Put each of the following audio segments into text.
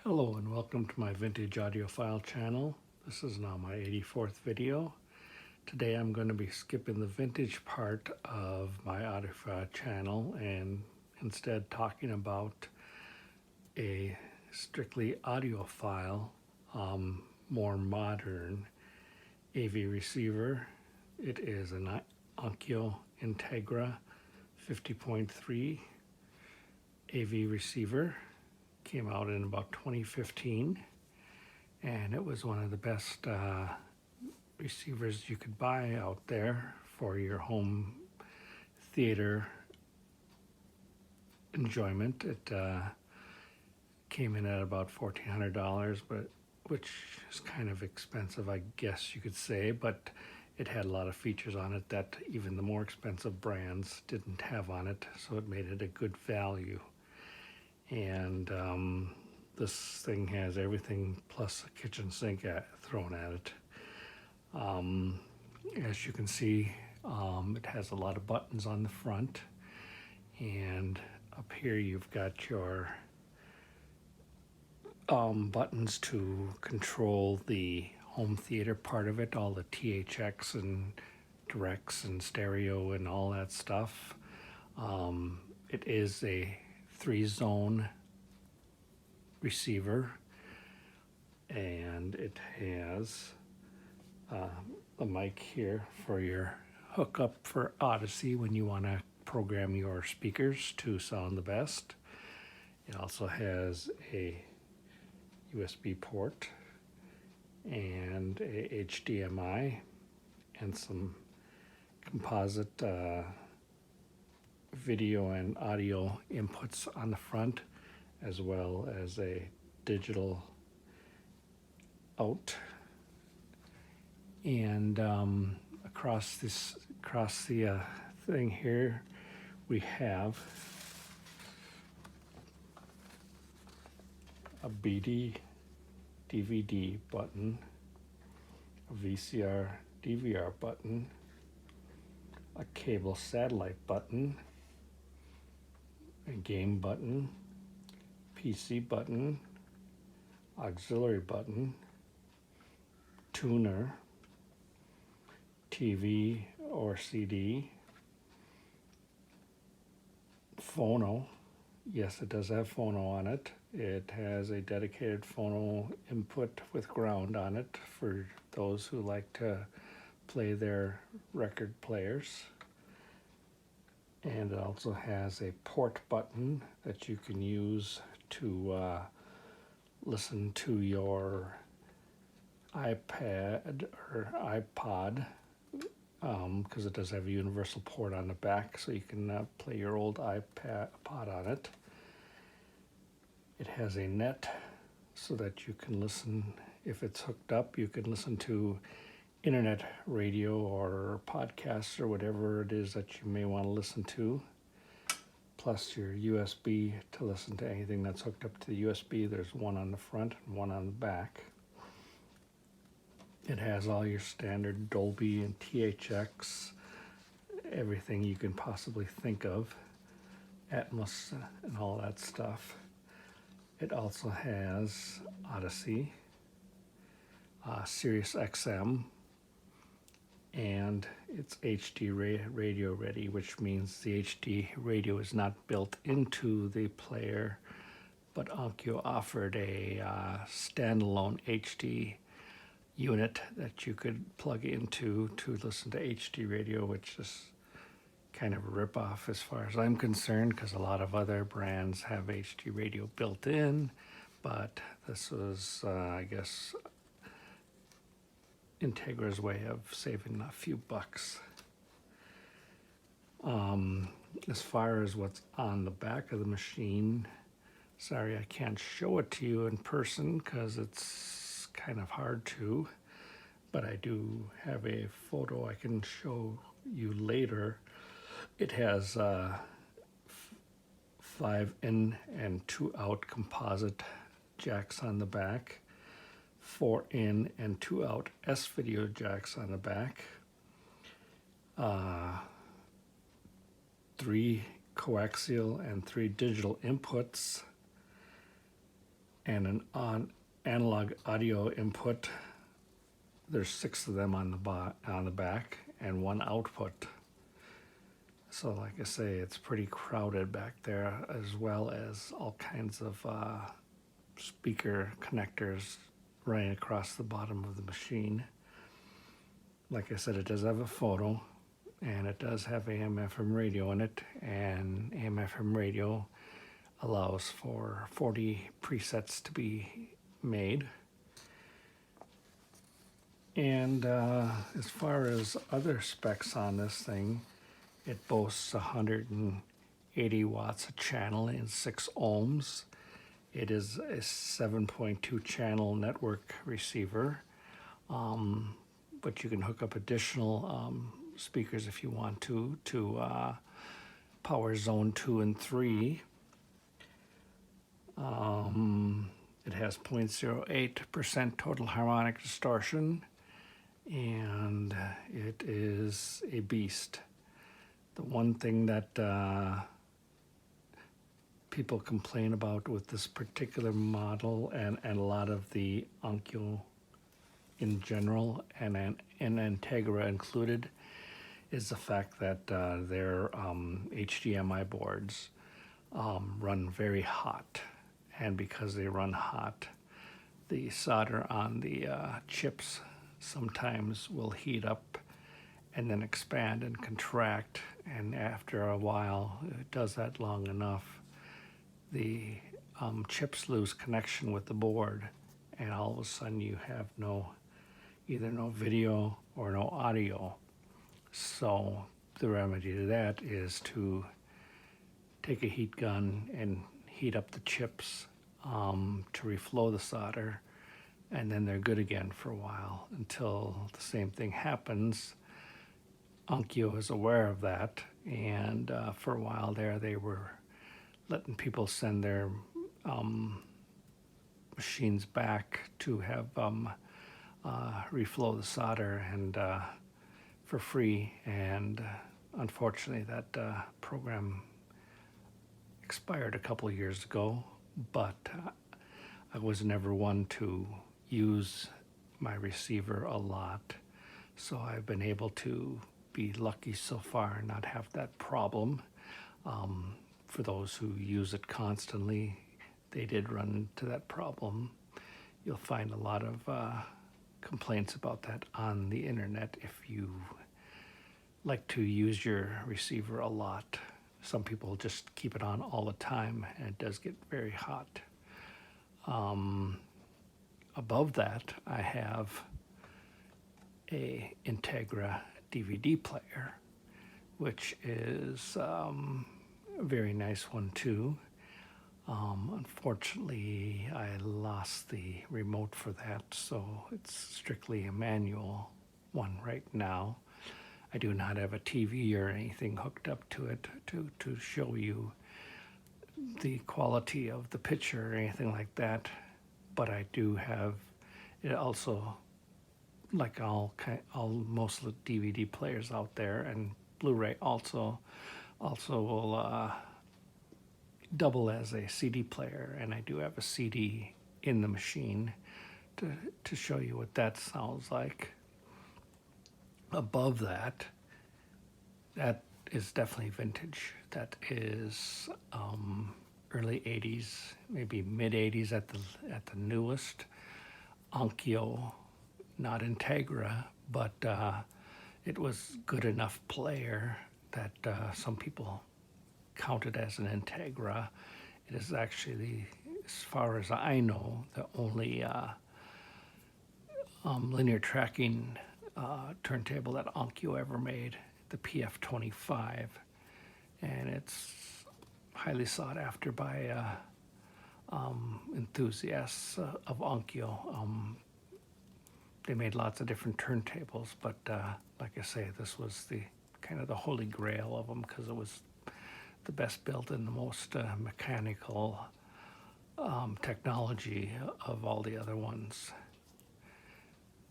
Hello and welcome to my vintage audiophile channel. This is now my 84th video. Today I'm going to be skipping the vintage part of my audiophile channel and instead talking about a strictly audiophile, more modern AV receiver. It is an Onkyo Integra 50.3 AV receiver. Came out in about 2015, and it was one of the best receivers you could buy out there for your home theater enjoyment. It came in at about $1,400, but which is kind of expensive, I guess you could say, but it had a lot of features on it that even the more expensive brands didn't have on it, so it made it a good value. And this thing has everything plus a kitchen sink thrown at it. As you can see, it has a lot of buttons on the front, and up here you've got your buttons to control the home theater part of it, all the THX and directs and stereo and all that stuff. It is a 3-zone receiver, and it has a mic here for your hookup for Odyssey when you want to program your speakers to sound the best. It also has a USB port and a HDMI and some composite video and audio inputs on the front, as well as a digital out. And across the thing here, we have a BD DVD button, a VCR DVR button, a cable satellite button, a game button, PC button, auxiliary button, tuner, TV or CD, phono. Yes, it does have phono on it. It has a dedicated phono input with ground on it for those who like to play their record players. And it also has a port button that you can use to listen to your iPad or iPod, because it does have a universal port on the back, so you can play your old iPod on it. It has a net so that you can listen, if it's hooked up, you can listen to internet radio or podcasts or whatever it is that you may want to listen to, plus your USB to listen to anything that's hooked up to the USB. There's one on the front and one on the back. It has all your standard Dolby and THX, everything you can possibly think of, Atmos and all that stuff. It also has Odyssey, Sirius XM, and it's HD radio ready, which means the HD radio is not built into the player, but Onkyo offered a standalone HD unit that you could plug into to listen to HD radio, which is kind of a ripoff as far as I'm concerned, because a lot of other brands have HD radio built in, but this was, I guess, Integra's way of saving a few bucks. As far as what's on the back of the machine, sorry I can't show it to you in person because it's kind of hard to, but I do have a photo I can show you later. It has 5 in and 2 out composite jacks on the back, 4 in and 2 out S-video jacks on the back, 3 coaxial and 3 digital inputs, and an analog audio input. There's 6 of them on the back, and 1 output. So like I say, it's pretty crowded back there, as well as all kinds of speaker connectors running across the bottom of the machine. Like I said, it does have a photo, and it does have AM/FM radio in it, and AM/FM radio allows for 40 presets to be made. And as far as other specs on this thing, it boasts 180 watts a channel and 6 ohms. It is a 7.2 channel network receiver, but you can hook up additional speakers if you want to power zone 2 and 3. It has 0.08% total harmonic distortion, and it is a beast. The one thing that people complain about with this particular model, and a lot of the Onkyo in general, and Integra included, is the fact that their HDMI boards run very hot. And because they run hot, the solder on the chips sometimes will heat up and then expand and contract. And after a while, it does that long enough, the chips lose connection with the board, and all of a sudden you have either no video or no audio. So the remedy to that is to take a heat gun and heat up the chips to reflow the solder, and then they're good again for a while until the same thing happens. Onkyo is aware of that, and for a while there they were letting people send their machines back to have reflow the solder and for free, and unfortunately that program expired a couple of years ago, but I was never one to use my receiver a lot, so I've been able to be lucky so far and not have that problem. For those who use it constantly, they did run into that problem. You'll find a lot of complaints about that on the internet if you like to use your receiver a lot. Some people just keep it on all the time, and it does get very hot. Above that, I have a Integra DVD player, which is a very nice one too. Unfortunately, I lost the remote for that, so it's strictly a manual one right now. I do not have a TV or anything hooked up to it to show you the quality of the picture or anything like that, but I do have it also, like most of the DVD players out there, and Blu-ray also will double as a CD player, and I do have a CD in the machine to show you what that sounds like. Above that is definitely vintage. That is early 80s, maybe mid 80s at the newest. Onkyo, not Integra, but it was good enough player that some people count it as an Integra. It is actually, as far as I know, the only linear tracking turntable that Onkyo ever made, the PF25, and it's highly sought after by enthusiasts of Onkyo. They made lots of different turntables, but like I say, this was the kind of the holy grail of them because it was the best built and the most mechanical technology of all the other ones.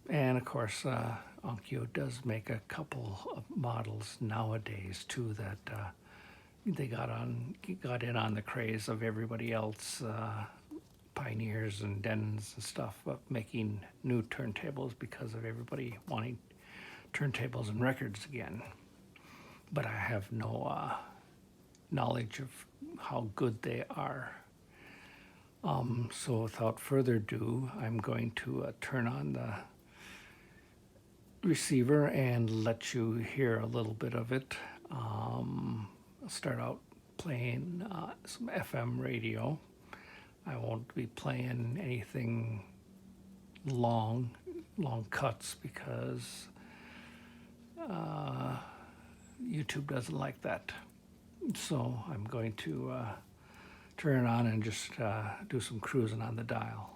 And of course, Onkyo does make a couple of models nowadays too that they got in on the craze of everybody else pioneers and Dens and stuff of making new turntables because of everybody wanting turntables and records again. But I have no knowledge of how good they are. So without further ado, I'm going to turn on the receiver and let you hear a little bit of it. I'll start out playing some FM radio. I won't be playing anything long cuts because YouTube doesn't like that. So I'm going to turn it on and just do some cruising on the dial.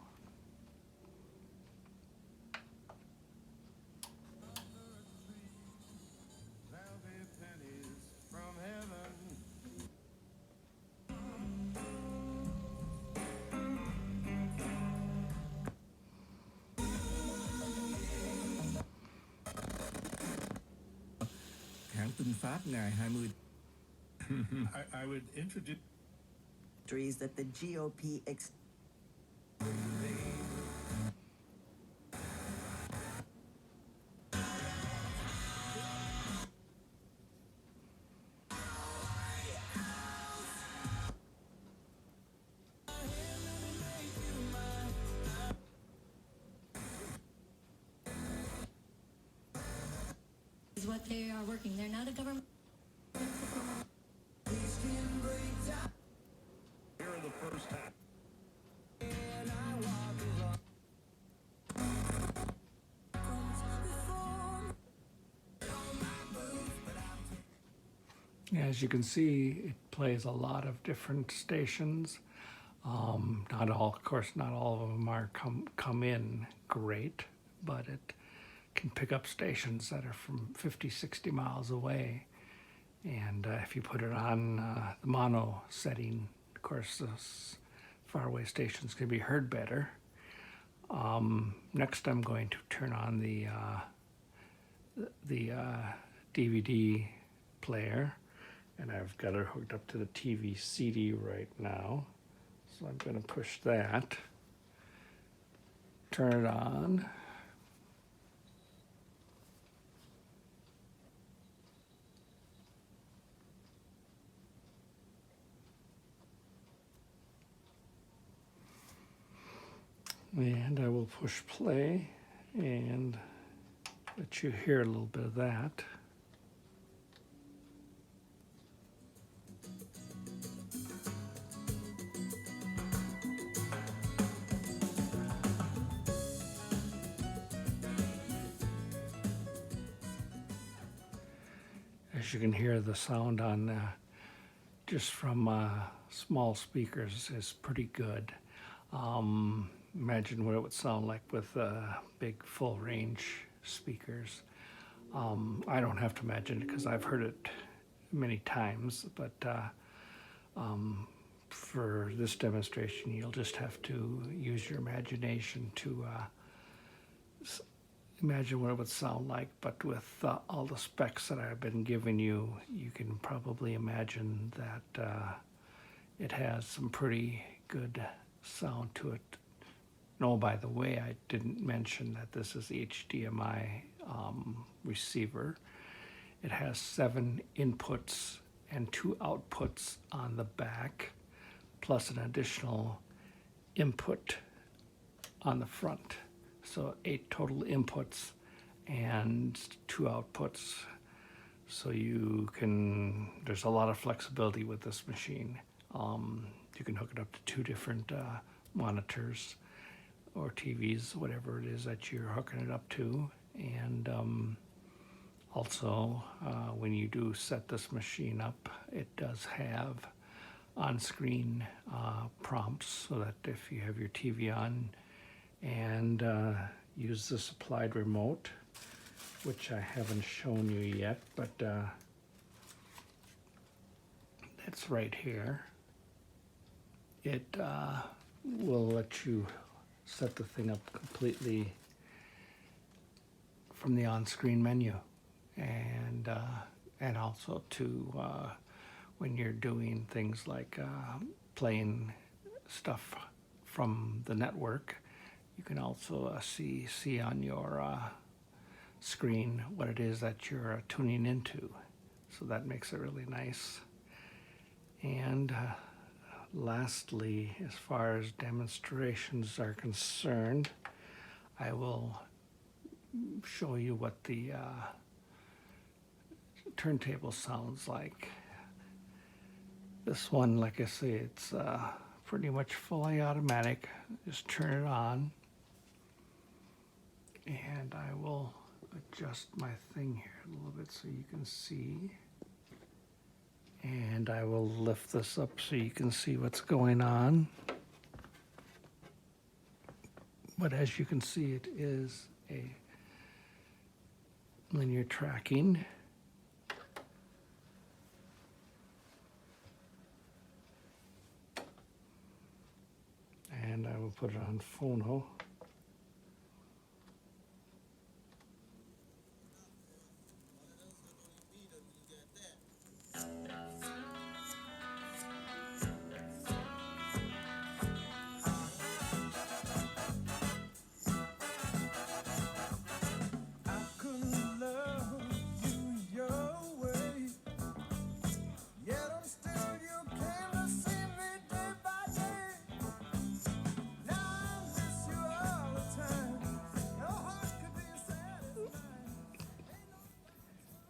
Hãng tin Pháp ngày 20 I would introduce that the GOP is what they are working. They're not a government. here in the first half. As you can see, it plays a lot of different stations. Not all, of course, not all of them are come in great, but it can pick up stations that are from 50, 60 miles away. And if you put it on the mono setting, of course, those faraway stations can be heard better. Next, I'm going to turn on the DVD player, and I've got it hooked up to the TV CD right now. So I'm going to push that, turn it on. And I will push play and let you hear a little bit of that. As you can hear, the sound on just from small speakers is pretty good. Imagine what it would sound like with big full range speakers. I don't have to imagine it because I've heard it many times, but for this demonstration, you'll just have to use your imagination to imagine what it would sound like. But with all the specs that I've been giving you, you can probably imagine that it has some pretty good sound to it. No, by the way, I didn't mention that this is HDMI receiver. It has 7 inputs and 2 outputs on the back, plus an additional input on the front. So 8 total inputs and 2 outputs. So there's a lot of flexibility with this machine. You can hook it up to 2 different monitors or TVs, whatever it is that you're hooking it up to. And also, when you do set this machine up, it does have on-screen prompts so that if you have your TV on and use the supplied remote, which I haven't shown you yet, but that's right here. It will let you set the thing up completely from the on-screen menu, and also to when you're doing things like playing stuff from the network, you can also see on your screen what it is that you're tuning into. So that makes it really nice. And lastly, as far as demonstrations are concerned, I will show you what the turntable sounds like. This one, like I say, it's pretty much fully automatic. Just turn it on, and I will adjust my thing here a little bit so you can see. And I will lift this up so you can see what's going on. But as you can see, it is a linear tracking. And I will put it on phono.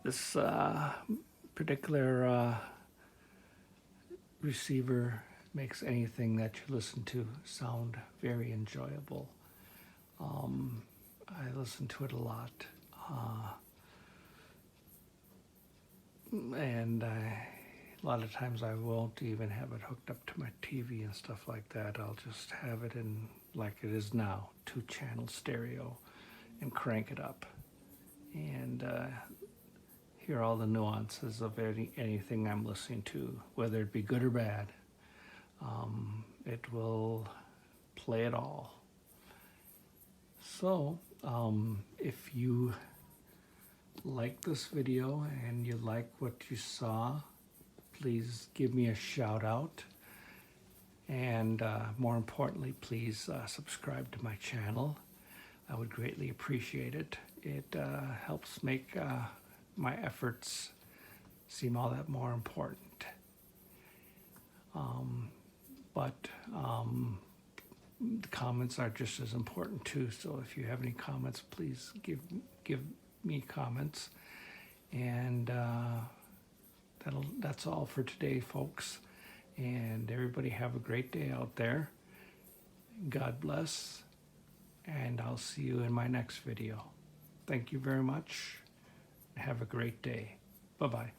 This particular receiver makes anything that you listen to sound very enjoyable. I listen to it a lot. And a lot of times I won't even have it hooked up to my TV and stuff like that. I'll just have it in, like it is now, 2-channel stereo, and crank it up. And hear all the nuances of anything I'm listening to, whether it be good or bad. It will play it all. So, if you like this video and you like what you saw, please give me a shout out. And more importantly, please subscribe to my channel. I would greatly appreciate it. It helps make my efforts seem all that more important. But the comments are just as important too. So if you have any comments, please give me comments. And that's all for today, folks. And everybody have a great day out there. God bless. And I'll see you in my next video. Thank you very much. Have a great day. Bye-bye.